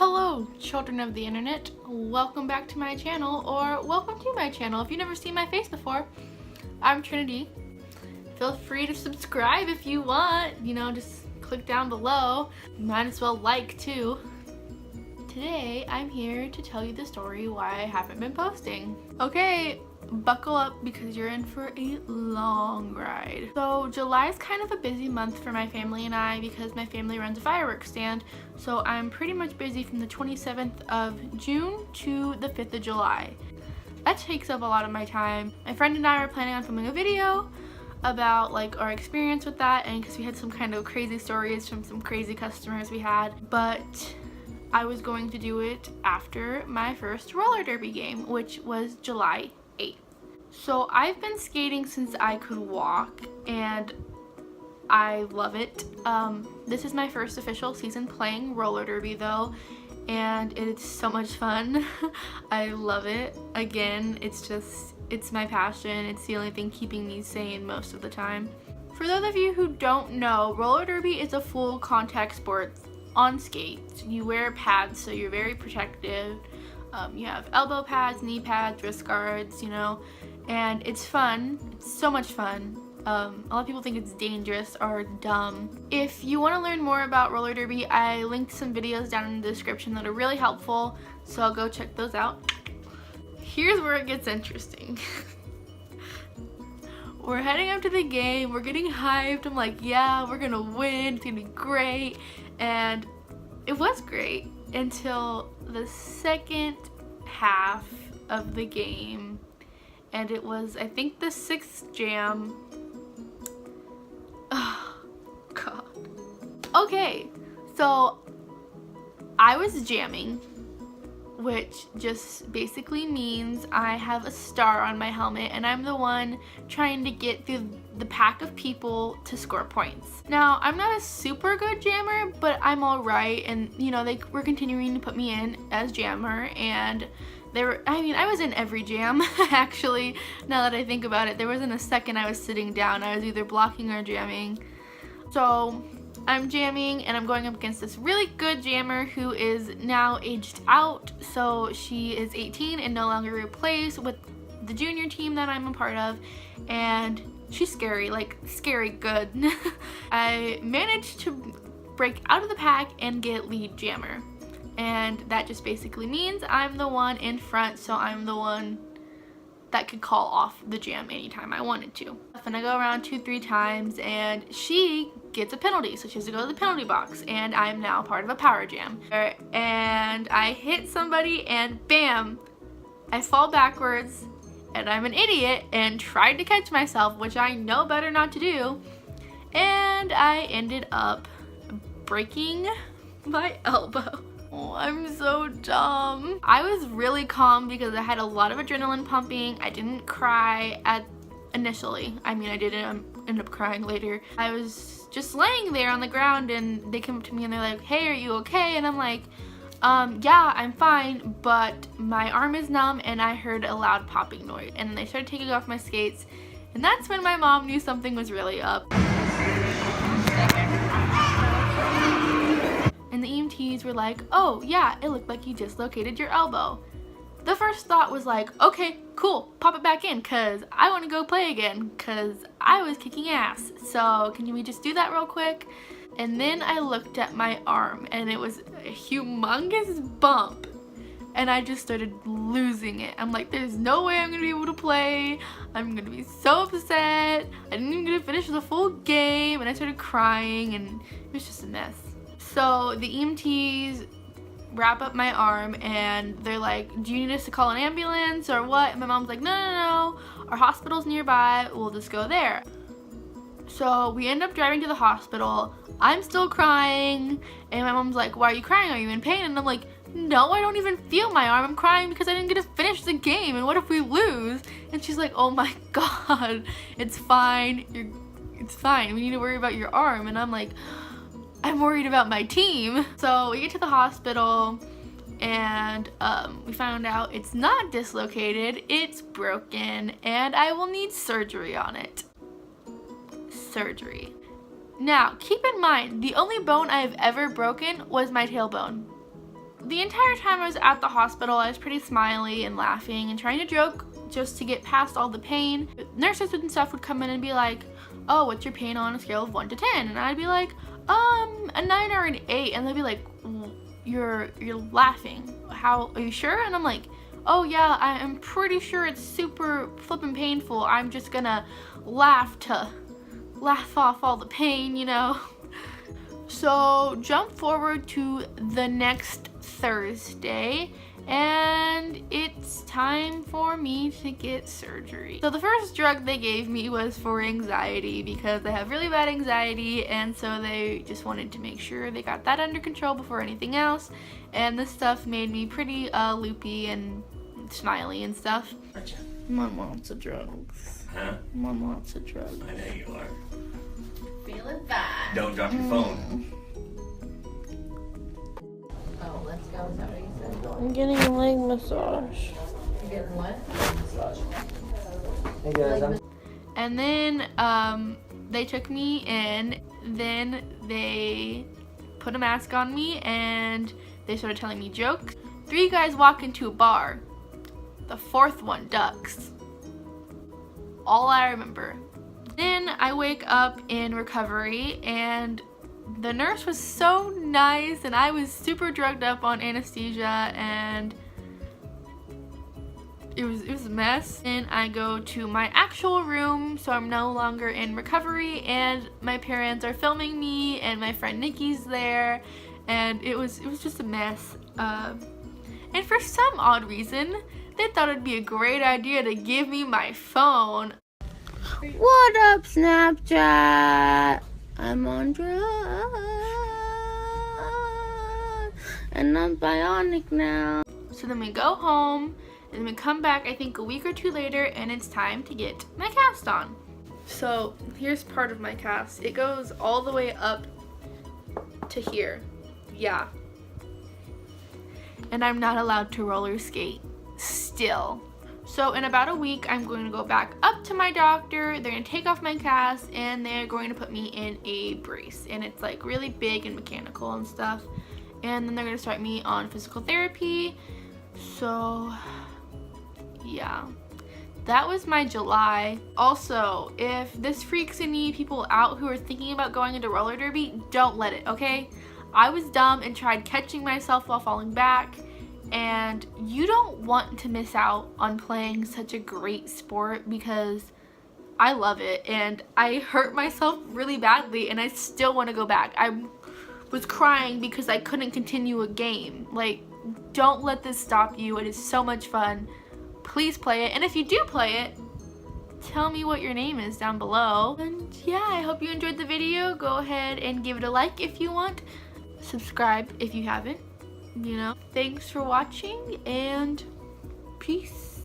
Hello, children of the internet. Welcome back to my channel, or welcome to my channel. If you've never seen my face before, I'm Trinity. Feel free to subscribe if you want. Just click down below. Might as well like too. Today, I'm here to tell you the story why I haven't been posting. Okay, buckle up because you're in for a long ride. So July is kind of a busy month for my family and I because my family runs a fireworks stand. So I'm pretty much busy from the 27th of June to the 5th of July. That takes up a lot of my time. My friend and I were planning on filming a video about our experience with that, and because we had some kind of crazy stories from some crazy customers we had, but I was going to do it after my first roller derby game, which was July 8th. So I've been skating since I could walk and I love it. This is my first official season playing roller derby though, and it's so much fun. I love it. Again, it's my passion. It's the only thing keeping me sane most of the time. For those of you who don't know, roller derby is a full contact sport on skates. You wear pads, so you're very protective. You have elbow pads, knee pads, wrist guards, and it's fun. It's so much fun. A lot of people think it's dangerous or dumb. If you want to learn more about roller derby, I linked some videos down in the description that are really helpful, so I'll go check those out. Here's where it gets interesting. We're heading up to the game, we're getting hyped. I'm like, yeah, we're gonna win, it's gonna be great. And it was great until the second half of the game, and it was, I think, the 6th jam. Oh god. Okay, so I was jamming, which just basically means I have a star on my helmet and I'm the one trying to get through the pack of people to score points. Now, I'm not a super good jammer, but I'm alright, and they were continuing to put me in as jammer, and I was in every jam actually. Now that I think about it, there wasn't a second I was sitting down. I was either blocking or jamming. So I'm jamming and I'm going up against this really good jammer who is now aged out, so she is 18 and no longer plays with the junior team that I'm a part of, and she's scary, scary good. I managed to break out of the pack and get lead jammer, and that just basically means I'm the one in front, so I'm the one that could call off the jam anytime I wanted to. And I go around 2-3 times and she gets a penalty, so she has to go to the penalty box, and I'm now part of a power jam. And I hit somebody and bam, I fall backwards, and I'm an idiot and tried to catch myself, which I know better not to do, and I ended up breaking my elbow. Oh, I'm so dumb. I was really calm because I had a lot of adrenaline pumping. I didn't cry initially. I didn't end up crying later. I was just laying there on the ground and they came up to me and they're like, hey, are you okay? And I'm like, yeah, I'm fine, but my arm is numb and I heard a loud popping noise. And they started taking off my skates, and that's when my mom knew something was really up. And the EMTs were like, oh yeah, it looked like you dislocated your elbow. The first thought was like, okay, cool, pop it back in, cause I wanna go play again, cause I was kicking ass. So can we just do that real quick? And then I looked at my arm and it was a humongous bump, and I just started losing it. I'm like, there's no way I'm gonna be able to play. I'm gonna be so upset. I didn't even get to finish the full game, and I started crying, and it was just a mess. So the EMTs wrap up my arm and they're like, do you need us to call an ambulance or what? And my mom's like, no, our hospital's nearby, we'll just go there. So we end up driving to the hospital. I'm still crying, and my mom's like, why are you crying? Are you in pain? And I'm like, no, I don't even feel my arm. I'm crying because I didn't get to finish the game, and what if we lose? And she's like, oh my god, it's fine. It's fine. We need to worry about your arm. And I'm like, I'm worried about my team. So we get to the hospital and we found out it's not dislocated, it's broken, and I will need surgery on it. Surgery. Now, keep in mind, the only bone I have ever broken was my tailbone. the entire time I was at the hospital, I was pretty smiley and laughing and trying to joke just to get past all the pain. Nurses and stuff would come in and be like, oh, what's your pain on a scale of 1 to 10? And I'd be like, a 9 or an 8. And they'd be like, you're laughing. How, are you sure? And I'm like, oh yeah, I'm pretty sure it's super flippin' painful. I'm just gonna laugh off all the pain, you know? So jump forward to the next Thursday, and it's time for me to get surgery. So the first drug they gave me was for anxiety because I have really bad anxiety, and so they just wanted to make sure they got that under control before anything else. And this stuff made me pretty loopy and smiley and stuff. Mom wants a drugs. Huh? Mom wants a drug. I know you are. Feeling fine. Don't drop your phone. Oh, let's go. Is that what you said? I'm getting a leg massage. You're getting what? Hey guys, And then they took me in, then they put a mask on me and they started telling me jokes. 3 guys walk into a bar. The 4th one ducks. All I remember. Then I wake up in recovery and the nurse was so nice and I was super drugged up on anesthesia and it was a mess. And I go to my actual room, so I'm no longer in recovery, and my parents are filming me and my friend Nikki's there, and it was just a mess. And for some odd reason, they thought it'd be a great idea to give me my phone. What up, Snapchat? I'm on drugs and I'm bionic now. So then we go home and we come back I think a week or 2 later and it's time to get my cast on. So here's part of my cast. It goes all the way up to here. Yeah. And I'm not allowed to roller skate still. So in about a week, I'm going to go back up to my doctor. They're going to take off my cast and they're going to put me in a brace. And it's like really big and mechanical and stuff. And then they're going to start me on physical therapy. So yeah, that was my July. Also, if this freaks any people out who are thinking about going into roller derby, don't let it, okay? I was dumb and tried catching myself while falling back. And you don't want to miss out on playing such a great sport because I love it and I hurt myself really badly and I still want to go back. I was crying because I couldn't continue a game. Like, don't let this stop you. It is so much fun. Please play it. And if you do play it, tell me what your name is down below. And yeah, I hope you enjoyed the video. Go ahead and give it a like if you want. Subscribe if you haven't. You know, thanks for watching and peace.